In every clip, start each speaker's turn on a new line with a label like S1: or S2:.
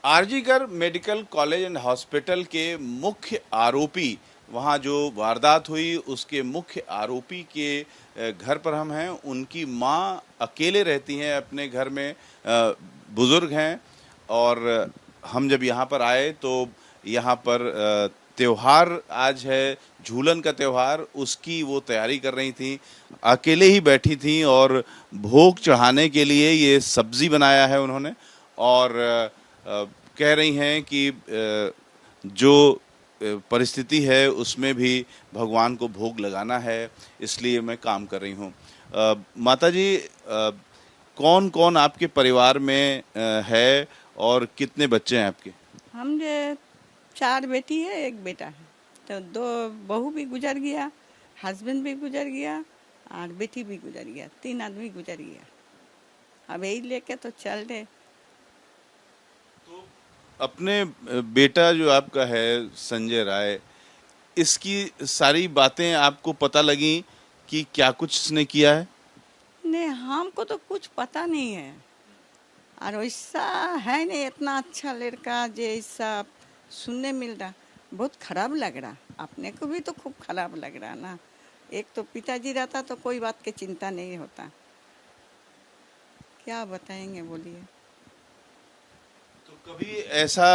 S1: RG Kar medical college and hospital के मुख्य आरोपी, वहाँ जो वारदात हुई उसके मुख्य आरोपी के घर पर हम हैं। उनकी माँ अकेले रहती हैं अपने घर में, बुजुर्ग हैं। और हम जब यहाँ पर आए तो यहाँ पर त्योहार आज है, झूलन का त्योहार, उसकी वो तैयारी कर रही थी। अकेले ही बैठी थी और भोग चढ़ाने के लिए ये सब्जी बनाया है उन्होंने। और कह रही हैं कि जो परिस्थिति है उसमें भी भगवान को भोग लगाना है, इसलिए मैं काम कर रही हूँ। माता जी, कौन कौन आपके परिवार में है और कितने बच्चे हैं आपके?
S2: हम जे 4 बेटी है, 1 बेटा है। तो 2 बहू भी गुजर गया, हस्बैंड भी गुजर गया और बेटी भी गुजर गया, 3 आदमी गुजर गया। अब यही लेके तो चल रहे।
S1: अपने बेटा जो आपका है संजय राय, इसकी सारी बातें आपको पता लगी कि क्या कुछ इसने किया है?
S2: नहीं, हमको तो कुछ पता नहीं है। और वैसा है नहीं, इतना अच्छा लड़का जैसा सुनने मिल रहा, बहुत खराब लग रहा। अपने को भी तो खूब खराब लग रहा ना। एक तो पिताजी रहता तो कोई बात की चिंता नहीं होता। क्या बताएंगे बोलिए।
S1: तो कभी ऐसा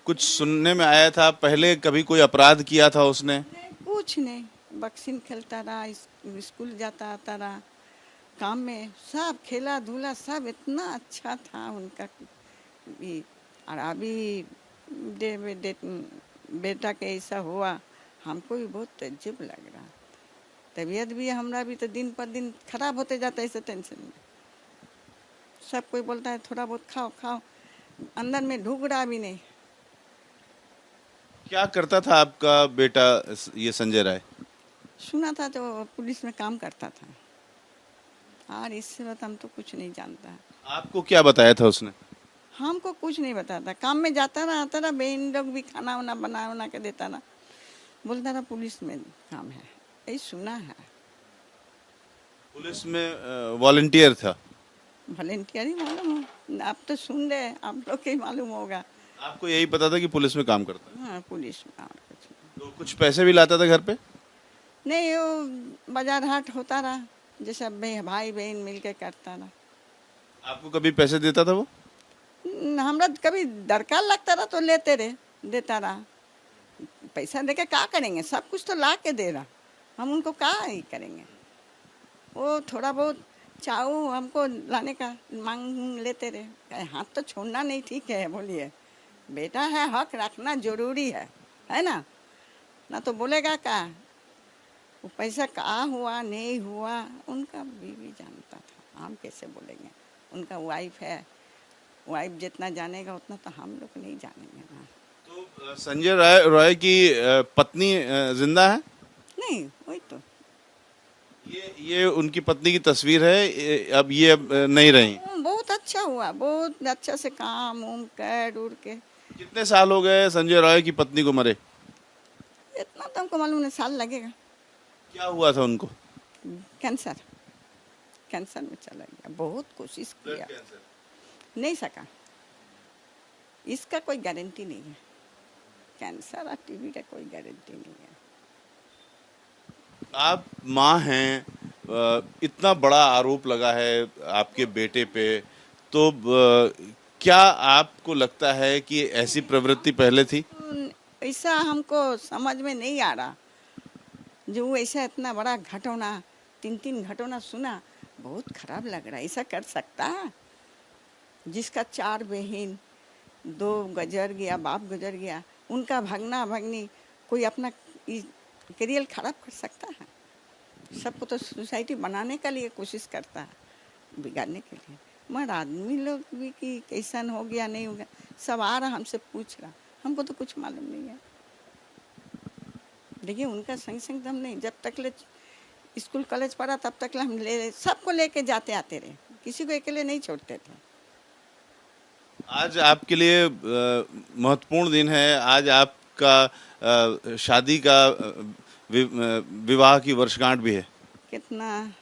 S1: कुछ सुनने में आया था, पहले कभी कोई अपराध किया था उसने?
S2: नहीं, कुछ नहीं। बक्सिन खेलता रहा, स्कूल जाता आता रहा, काम में सब खेला धूला, सब इतना अच्छा था उनका भी। और अभी बेटा के ऐसा हुआ, हमको भी बहुत तजुब लग रहा। तबीयत भी हमारा भी तो दिन पर दिन खराब होते जाता है इस टेंशन में। सब कोई बोलता है थोड़ा बहुत खाओ खाओ, अंदर में ढूक रहा भी नहीं।
S1: क्या करता था आपका बेटा ये संजय राय?
S2: सुना था तो पुलिस में काम करता था। और इससे बात हम तो कुछ नहीं जानता।
S1: आपको क्या बताया था उसने?
S2: हमको कुछ नहीं बताता, काम में जाता रहा आता रहा, बहन लोग भी खाना वाना बना के देता रहा, बोलता रहा पुलिस में काम है, यही सुना है।
S1: पुलिस में वॉलंटियर था?
S2: वॉलेंटियर ही मालूम हो, आप तो सुन रहे, आप लोग के ही मालूम होगा।
S1: आपको यही पता था कि पुलिस में काम करता
S2: हाँ, पुलिस में और कुछ नहीं।
S1: तो कुछ पैसे भी लाता था घर पे?
S2: नहीं, वो बाजार हाट होता रहा, जैसे भाई बहन मिल के करता रहा।
S1: आपको कभी पैसे देता था वो?
S2: हमरा कभी दरकार लगता रहा तो लेते रहे, देता रहा। पैसा देके क्या करेंगे, सब कुछ तो ला के दे रहा, हम उनको क्या ही करेंगे। वो थोड़ा बहुत चाहू हमको लाने का मांग लेते रहे, कहे हाथ तो छोड़ना नहीं, ठीक है बोलिए, बेटा है, हक रखना जरूरी है ना। ना तो बोलेगा क्या, वो पैसा कहाँ हुआ नहीं हुआ उनका बीवी जानता था, हम कैसे बोलेंगे। उनका वाइफ है, वाइफ जितना जानेगा उतना तो हम लोग नहीं जानेंगे ना।
S1: तो संजय रॉय की पत्नी जिंदा है?
S2: नहीं, वही तो।
S1: ये उनकी पत्नी की तस्वीर है। अब ये अब नहीं रही।
S2: बहुत अच्छा हुआ, बहुत अच्छा से काम उम कर उड़ के।
S1: कितने साल हो गए संजय रॉय की पत्नी को मरे?
S2: इतना तो हमको मालूम नहीं, साल लगेगा।
S1: क्या हुआ था उनको?
S2: कैंसर, कैंसर में चला गया, बहुत कोशिश किया, नहीं सका। इसका कोई गारंटी नहीं है, कैंसर और टीबी का कोई गारंटी नहीं है।
S1: आप माँ हैं, इतना बड़ा आरोप लगा है आपके बेटे पे, तो क्या आपको लगता है कि ऐसी प्रवृत्ति पहले थी?
S2: ऐसा हमको समझ में नहीं आ रहा, जो ऐसा इतना बड़ा घटना, 3 घटना सुना, बहुत खराब लग रहा है। ऐसा कर सकता है जिसका 4 बहन, 2 गुजर गया, बाप गुजर गया, उनका भगना भगनी कोई अपना करियर खराब कर सकता है? सबको तो सोसाइटी बनाने के लिए कोशिश करता है, बिगाड़ने के लिए। मगर आदमी लोग भी कि कैसा हो गया नहीं हो गया, सब आ रहा हमसे पूछ रहा, हमको तो कुछ मालूम नहीं है। देखिए उनका संग संग हम नहीं, जब तक ले स्कूल कॉलेज पढ़ा तब तक हम सबको लेके जाते आते रहे, किसी को अकेले नहीं छोड़ते थे।
S1: आज आपके लिए महत्वपूर्ण दिन है। आज आपका शादी का विवाह की वर्षगांठ भी है।
S2: कितना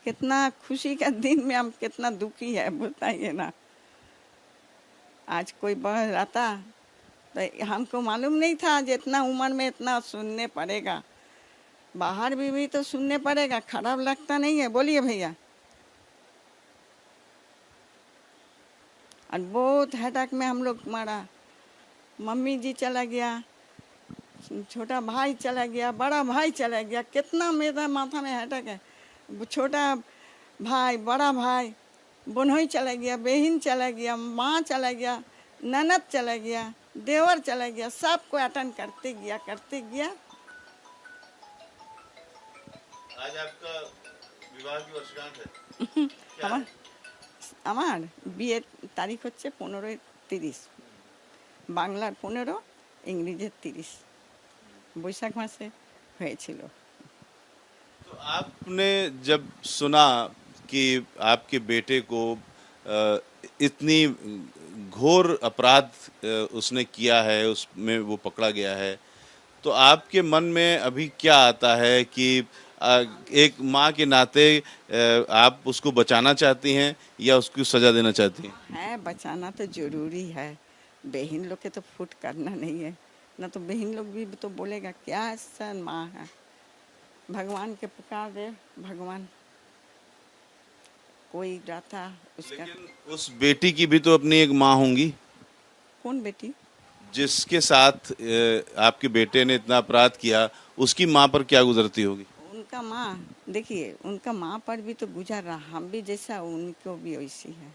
S2: कितना खुशी का दिन में हम कितना दुखी है बताइए ना। आज कोई बढ़ आता तो हमको मालूम नहीं था जितना उम्र में इतना सुनने पड़ेगा। बाहर भी तो सुनने पड़ेगा, खराब लगता नहीं है। बोलिए भैया। और बहुत हेडक में हम लोग मरा। मम्मी जी चला गया, छोटा भाई चला गया, बड़ा भाई चला गया। कितना मेरा माथा में हेडक है। छोटा भाई, बड़ा भाई, बहनोई चला गया, बहन चला गया, माँ चला गया, ननद चला गया, देवर चला गया। सबको अटेंड करते गया।
S1: आज आपका विवाह की वर्षगांठ है। क्या है?
S2: আমার বিয়ের তারিখ হচ্ছে 15-30, বাংলার 15, ইংরেজির 30, বৈশাখ মাসে হয়েছিল।
S1: तो आपने जब सुना कि आपके बेटे को इतनी घोर अपराध उसने किया है, उसमें वो पकड़ा गया है, तो आपके मन में अभी क्या आता है कि एक माँ के नाते आप उसको बचाना चाहती हैं या उसको सजा देना चाहती हैं?
S2: है, बचाना तो जरूरी है। बहन लोग के तो फुट करना नहीं है ना, तो बहन लोग भी तो बोलेगा क्या ऐसा माँ है। भगवान के पुकार दे, भगवान कोई रहता उसका।
S1: लेकिन उस बेटी की भी तो अपनी एक माँ होंगी
S2: कौन बेटी?
S1: जिसके साथ आपके बेटे ने इतना अपराध किया, उसकी माँ पर क्या गुजरती होगी?
S2: उनका माँ, देखिए उनका माँ पर भी तो गुजर रहा, हम भी जैसा उनको भी वैसी है।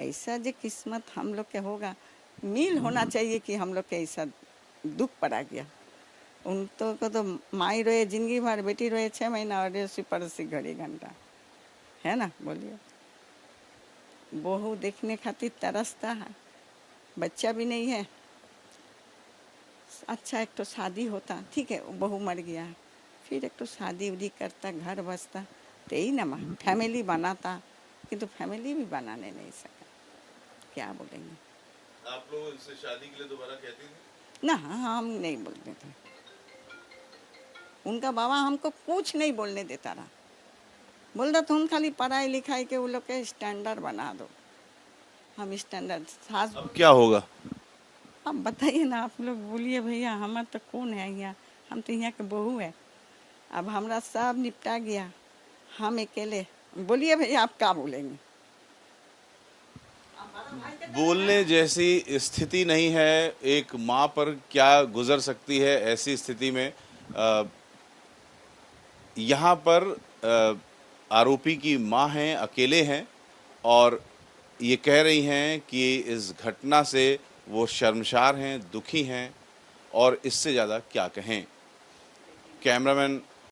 S2: ऐसा जो किस्मत हम लोग के होगा, मिल होना चाहिए कि हम लोग के ऐसा दुख पड़ा गया। उन तो को तो माई रोए जिंदगी भर, बेटी रोए 6 महीना, और उसी पड़ोसी घड़ी घंटा, है ना। बोलिए। बहू देखने खातिर तरसता है, बच्चा भी नहीं है। अच्छा एक तो शादी होता, ठीक है, बहू मर गया, फिर एक तो शादी उदी करता, घर बसता, तो यही ना फैमिली बनाता, किंतु फैमिली भी बनाने नहीं सका। क्या बोलेंगे।
S1: आप लोग इनसे शादी के लिए दोबारा कहती थी?
S2: ना, हम नहीं बोलते थे। उनका बाबा हमको कुछ नहीं बोलने देता रहा। बोल रहा तुम खाली पढ़ाई लिखाई के वो लोग के स्टैंडर्ड बना दो। हम स्टैंडर्ड सास।
S1: अब क्या होगा?
S2: अब बताइए ना, आप लोग बोलिए भैया। हमारा तो कौन है यहाँ, हम तो यहाँ के बहू है। अब हमारा सब निपटा गया, हम अकेले। बोलिए भैया, आप क्या बोलेंगे।
S1: बोलने जैसी स्थिति नहीं है। एक माँ पर क्या गुजर सकती है ऐसी स्थिति में। यहाँ पर आरोपी की माँ हैं, अकेले हैं, और ये कह रही हैं कि इस घटना से वो शर्मसार हैं, दुखी हैं, और इससे ज़्यादा क्या कहें। कैमरामैन